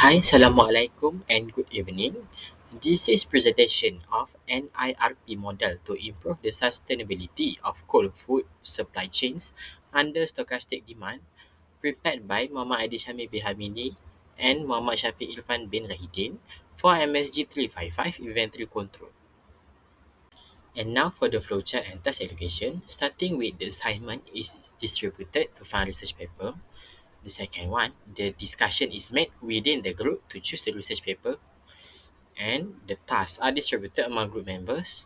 Hi, Assalamualaikum and good evening. This is presentation of an IRP model to improve the sustainability of cold food supply chains under stochastic demand, prepared by Muhammad Adi Syami bin Hamidi and Muhammad Shafiq Irfan bin Rahidin for MSG355 inventory control. And now for the flowchart and task education, starting with the assignment is distributed to find research paper. The second one, the discussion is made within the group to choose the research paper, and the tasks are distributed among group members.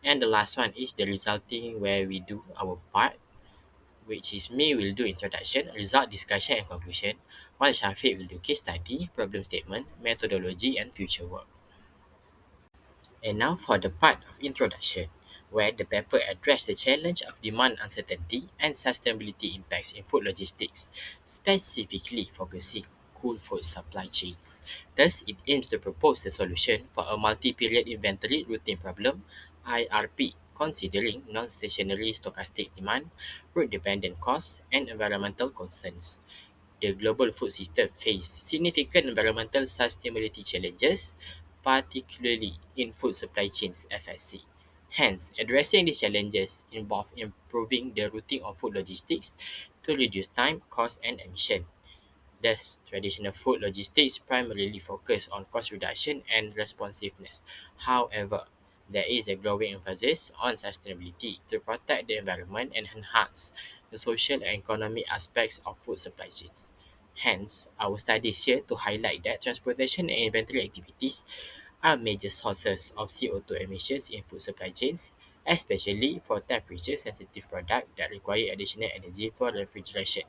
And the last one is the resulting where we do our part, which is me will do introduction, result discussion and conclusion, while Shafiq will do case study, problem statement, methodology and future work. And now for the part of introduction, where the paper addressed the challenge of demand uncertainty and sustainability impacts in food logistics, specifically focusing cool food supply chains. Thus, it aims to propose a solution for a multi-period inventory routine problem, IRP, considering non-stationary stochastic demand, route-dependent costs, and environmental concerns. The global food system face significant environmental sustainability challenges, particularly in food supply chains (FSC). Hence, addressing these challenges involve improving the routing of food logistics to reduce time, cost, and emission. Thus, traditional food logistics primarily focus on cost reduction and responsiveness. However, there is a growing emphasis on sustainability to protect the environment and enhance the social and economic aspects of food supply chains. Hence, our studies here to highlight that transportation and inventory activities are major sources of CO2 emissions in food supply chains, especially for temperature-sensitive products that require additional energy for refrigeration.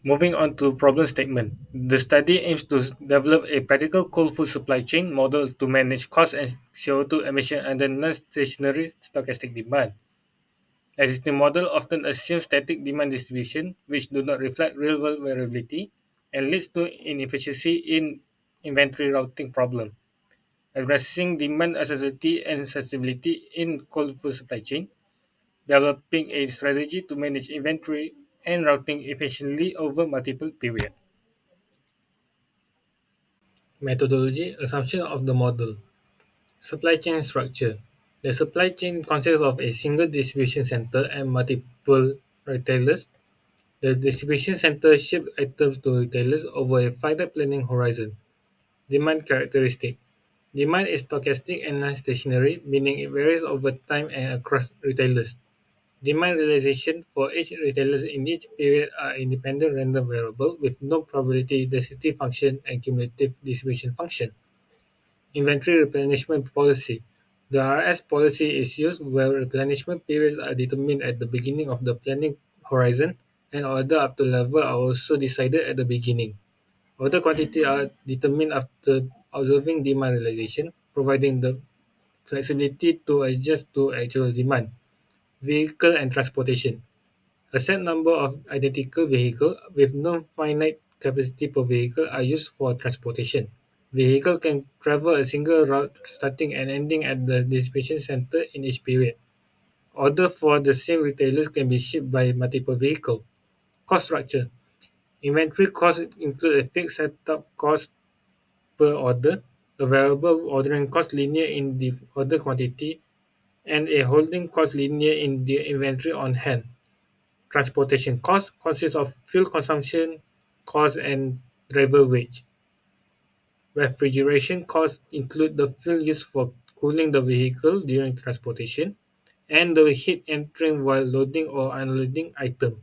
Moving on to problem statement. The study aims to develop a practical cold food supply chain model to manage cost and CO2 emission under non-stationary stochastic demand. Existing model often assumes static demand distribution, which do not reflect real-world variability and leads to inefficiency in inventory routing problem. Addressing demand uncertainty and sustainability in cold food supply chain, developing a strategy to manage inventory and routing efficiently over multiple periods. Methodology assumption of the model. Supply chain structure. The supply chain consists of a single distribution center and multiple retailers. The distribution center ships items to retailers over a finite planning horizon. Demand characteristic. Demand is stochastic and non-stationary, meaning it varies over time and across retailers. Demand realization for each retailer in each period are independent random variable with no probability density function and cumulative distribution function. Inventory replenishment policy. The RS policy is used where replenishment periods are determined at the beginning of the planning horizon and order up to level are also decided at the beginning. Order quantity are determined after observing demand realization, providing the flexibility to adjust to actual demand. Vehicle and transportation. A set number of identical vehicles with no finite capacity per vehicle are used for transportation. Vehicle can travel a single route starting and ending at the distribution center in each period. Order for the same retailers can be shipped by multiple vehicles. Cost structure. Inventory costs include a fixed setup cost per order, a variable ordering cost linear in the order quantity, and a holding cost linear in the inventory on hand. Transportation cost consists of fuel consumption cost and driver wage. Refrigeration costs include the fuel used for cooling the vehicle during transportation and the heat entering while loading or unloading item.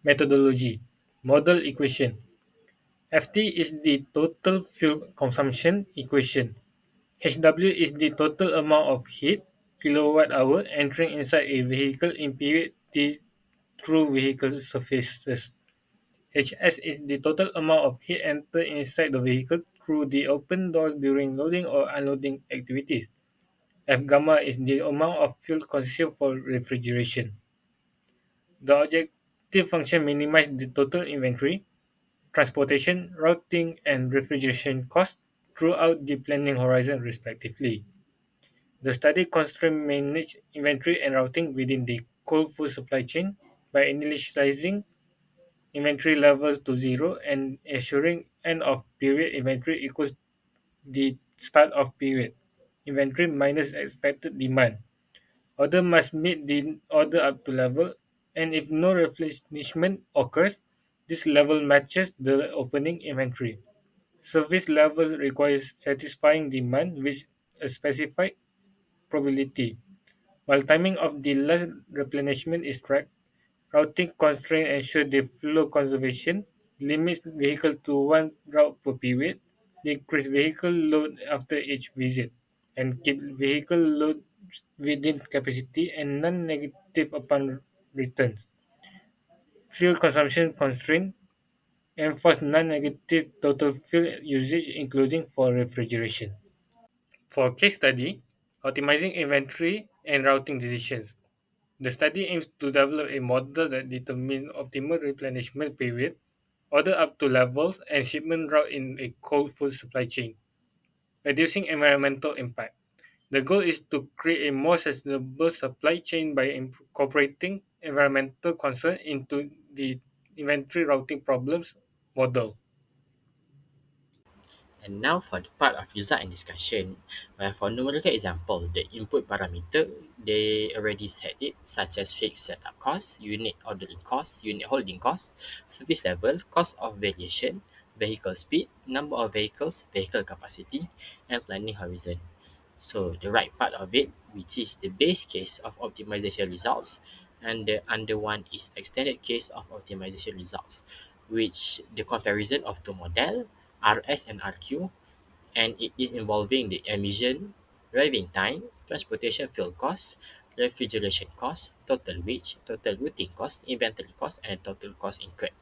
Methodology. Model equation. Ft is the total fuel consumption equation. Hw is the total amount of heat kilowatt hour entering inside a vehicle in period T through vehicle surfaces. Hs is the total amount of heat entered inside the vehicle through the open doors during loading or unloading activities. F gamma is the amount of fuel consumed for refrigeration. The objective function minimizes the total inventory, transportation, routing, and refrigeration costs throughout the planning horizon respectively. The study constrained manage inventory and routing within the cold food supply chain by initializing inventory levels to zero, and ensuring end of period inventory equals the start of period inventory minus expected demand. Order must meet the order up to level, and if no replenishment occurs, this level matches the opening inventory. Service levels requires satisfying demand with a specified probability. While timing of the last replenishment is tracked, routing constraints ensure the flow conservation, limits vehicle to one route per period, decrease vehicle load after each visit, and keep vehicle load within capacity and non-negative upon return. Fuel consumption constraint enforce non-negative total fuel usage including for refrigeration. For case study, optimizing inventory and routing decisions. The study aims to develop a model that determines optimal replenishment period, order up to levels, and shipment route in a cold food supply chain, reducing environmental impact. The goal is to create a more sustainable supply chain by incorporating environmental concern into the inventory routing problems model. And now for the part of result and discussion, where for numerical example, the input parameter, they already set it, such as fixed setup cost, unit ordering cost, unit holding cost, service level, cost of variation, vehicle speed, number of vehicles, vehicle capacity, and planning horizon. So the right part of it, which is the base case of optimization results, and the under one is extended case of optimization results, which the comparison of two model, RS and RQ, and it is involving the emission, driving time, transportation fuel costs, refrigeration costs, total wage, total routine costs, inventory costs, and total cost incurred.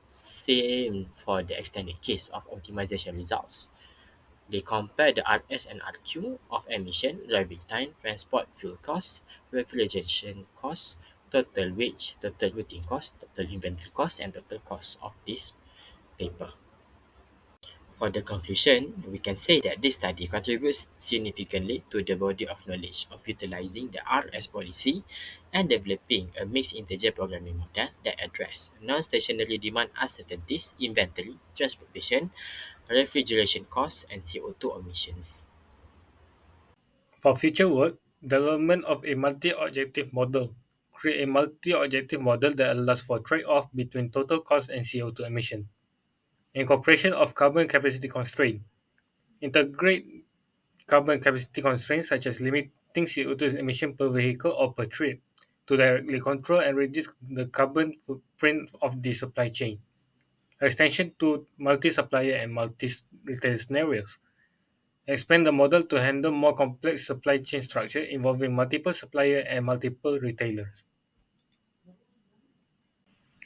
Same for the extended case of optimization results. They compare the RS and RQ of emission, driving time, transport fuel costs, refrigeration costs, total wage, total routine cost, total inventory cost, and total cost of this paper. For the conclusion, we can say that this study contributes significantly to the body of knowledge of utilizing the RS policy and developing a mixed integer programming model that address non-stationary demand uncertainties, inventory, transportation, refrigeration costs, and CO2 emissions. For future work, development of a multi-objective model. Create a multi-objective model that allows for trade-off between total cost and CO2 emission. Incorporation of carbon capacity constraint. Integrate carbon capacity constraints such as limiting CO2 emission per vehicle or per trip to directly control and reduce the carbon footprint of the supply chain. Extension to multi-supplier and multi-retail scenarios. Expand the model to handle more complex supply chain structure involving multiple suppliers and multiple retailers.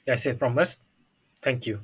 That's it from us. Thank you.